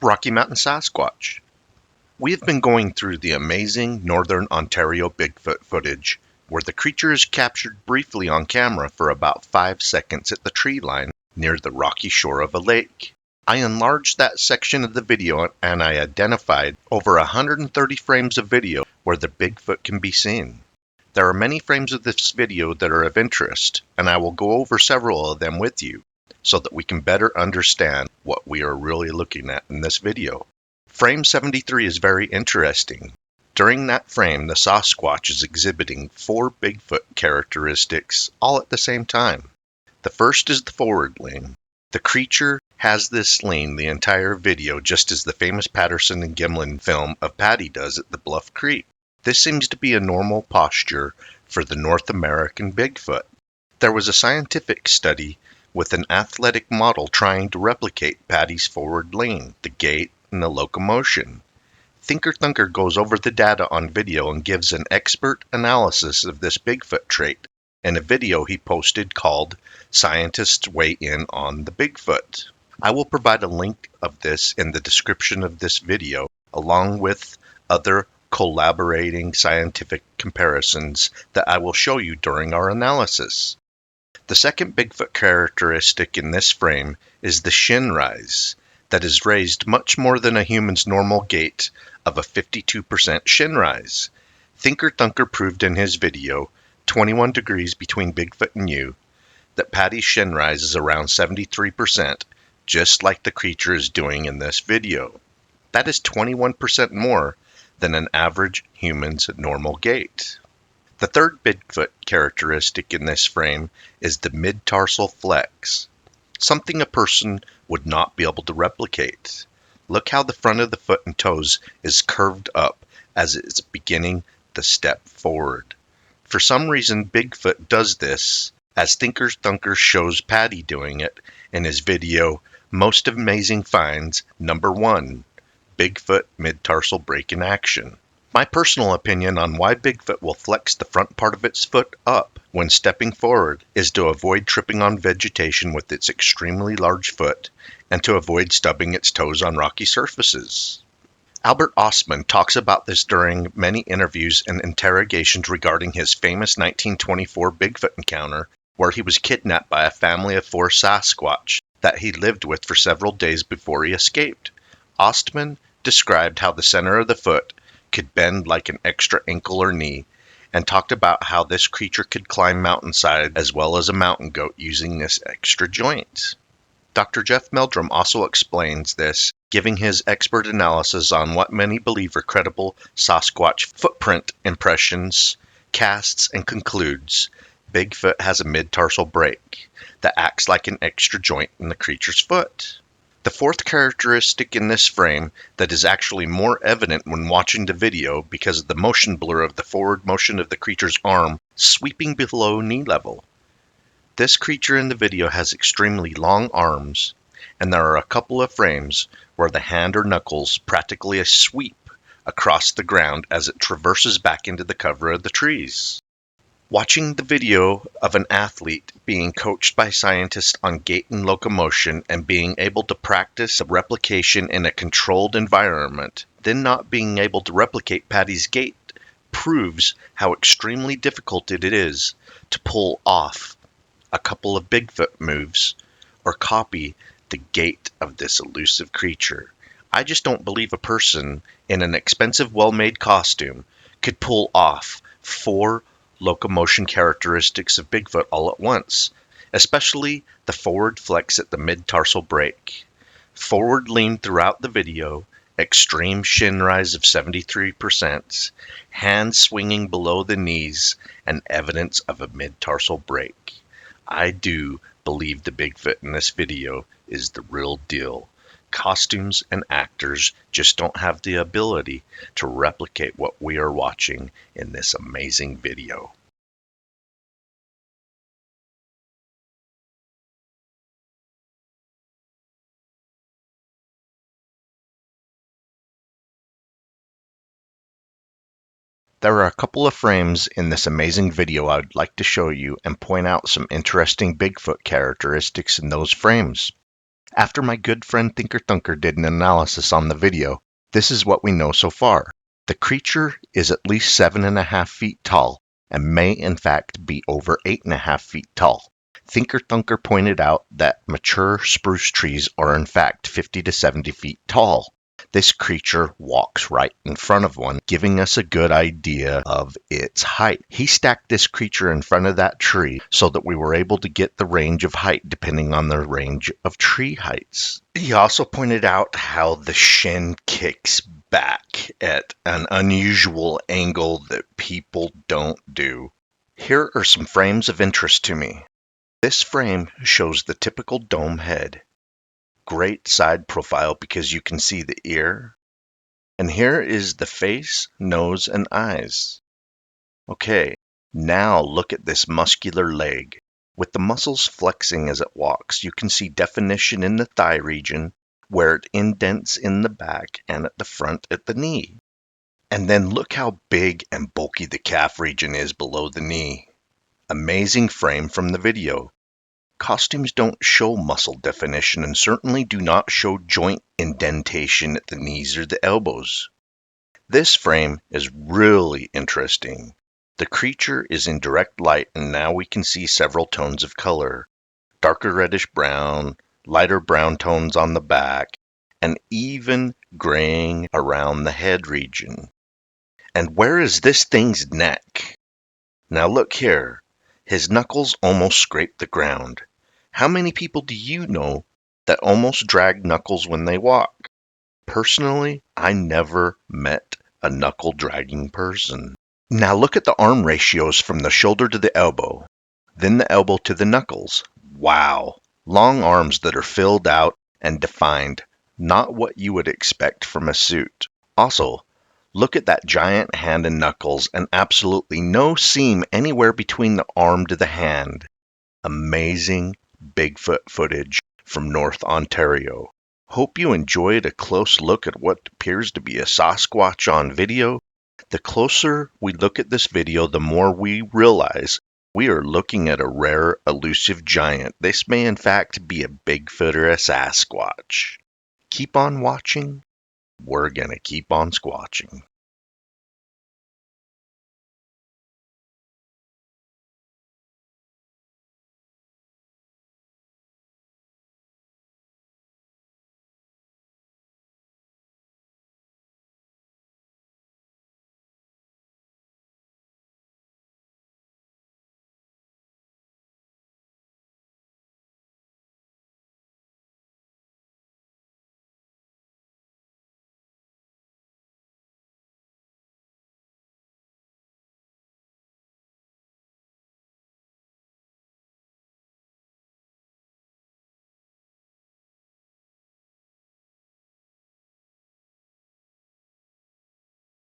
Rocky Mountain Sasquatch. We have been going through the amazing Northern Ontario Bigfoot footage, where the creature is captured briefly on camera for about 5 seconds at the tree line near the rocky shore of a lake. I enlarged that section of the video and I identified over 130 frames of video where the Bigfoot can be seen. There are many frames of this video that are of interest, and I will go over several of them with you, so that we can better understand what we are really looking at in this video. Frame 73 is very interesting. During that frame, the Sasquatch is exhibiting 4 Bigfoot characteristics all at the same time. The first is the forward lean. The creature has this lean the entire video, just as the famous Patterson and Gimlin film of Patty does at the Bluff Creek. This seems to be a normal posture for the North American Bigfoot. There was a scientific study with an athletic model trying to replicate Patty's forward lean, the gait, and the locomotion. ThinkerThunker goes over the data on video and gives an expert analysis of this Bigfoot trait in a video he posted called Scientists Weigh In on the Bigfoot. I will provide a link of this in the description of this video, along with other collaborating scientific comparisons that I will show you during our analysis. The second Bigfoot characteristic in this frame is the Shin Rise, that is raised much more than a human's normal gait of a 52% Shin Rise. ThinkerThunker proved in his video, 21 Degrees Between Bigfoot and You, that Patty's Shin Rise is around 73%, just like the creature is doing in this video. That is 21% more than an average human's normal gait. The third Bigfoot characteristic in this frame is the midtarsal flex, something a person would not be able to replicate. Look how the front of the foot and toes is curved up as it is beginning the step forward. For some reason, Bigfoot does this, as ThinkerThunker shows Patty doing it in his video, Most Amazing Finds, number 1, Bigfoot Midtarsal Break in Action. My personal opinion on why Bigfoot will flex the front part of its foot up when stepping forward is to avoid tripping on vegetation with its extremely large foot and to avoid stubbing its toes on rocky surfaces. Albert Ostman talks about this during many interviews and interrogations regarding his famous 1924 Bigfoot encounter, where he was kidnapped by a family of 4 Sasquatch that he lived with for several days before he escaped. Ostman described how the center of the foot could bend like an extra ankle or knee, and talked about how this creature could climb mountainside as well as a mountain goat using this extra joint. Dr. Jeff Meldrum also explains this, giving his expert analysis on what many believe are credible Sasquatch footprint impressions, casts, and concludes Bigfoot has a mid-tarsal break that acts like an extra joint in the creature's foot. The fourth characteristic in this frame that is actually more evident when watching the video because of the motion blur of the forward motion of the creature's arm sweeping below knee level. This creature in the video has extremely long arms, and there are a couple of frames where the hand or knuckles practically sweep across the ground as it traverses back into the cover of the trees. Watching the video of an athlete being coached by scientists on gait and locomotion and being able to practice replication in a controlled environment, then not being able to replicate Patty's gait proves how extremely difficult it is to pull off a couple of Bigfoot moves or copy the gait of this elusive creature. I just don't believe a person in an expensive, well-made costume could pull off 4 locomotion characteristics of Bigfoot all at once, especially the forward flex at the mid-tarsal break, forward lean throughout the video, extreme shin rise of 73%, hands swinging below the knees, and evidence of a mid-tarsal break. I do believe the Bigfoot in this video is the real deal. Costumes and actors just don't have the ability to replicate what we are watching in this amazing video. There are a couple of frames in this amazing video I would like to show you and point out some interesting Bigfoot characteristics in those frames. After my good friend ThinkerThunker did an analysis on the video, this is what we know so far. The creature is at least 7.5 feet tall and may in fact be over 8.5 feet tall. ThinkerThunker pointed out that mature spruce trees are in fact 50 to 70 feet tall. This creature walks right in front of one, giving us a good idea of its height. He stacked this creature in front of that tree so that we were able to get the range of height depending on the range of tree heights. He also pointed out how the shin kicks back at an unusual angle that people don't do. Here are some frames of interest to me. This frame shows the typical dome head. Great side profile because you can see the ear. And here is the face, nose, and eyes. Okay, now look at this muscular leg. With the muscles flexing as it walks, you can see definition in the thigh region where it indents in the back and at the front at the knee. And then look how big and bulky the calf region is below the knee. Amazing frame from the video. Costumes don't show muscle definition and certainly do not show joint indentation at the knees or the elbows. This frame is really interesting. The creature is in direct light and now we can see several tones of color. Darker reddish brown, lighter brown tones on the back, and even graying around the head region. And where is this thing's neck? Now look here. His knuckles almost scrape the ground. How many people do you know that almost drag knuckles when they walk? Personally, I never met a knuckle dragging person. Now look at the arm ratios from the shoulder to the elbow, then the elbow to the knuckles. Wow, long arms that are filled out and defined, not what you would expect from a suit. Also, look at that giant hand and knuckles and absolutely no seam anywhere between the arm to the hand. Amazing Bigfoot footage from North Ontario. Hope you enjoyed a close look at what appears to be a Sasquatch on video. The closer we look at this video, the more we realize we are looking at a rare, elusive giant. This may in fact be a Bigfoot or a Sasquatch. Keep on watching. We're gonna keep on squatching.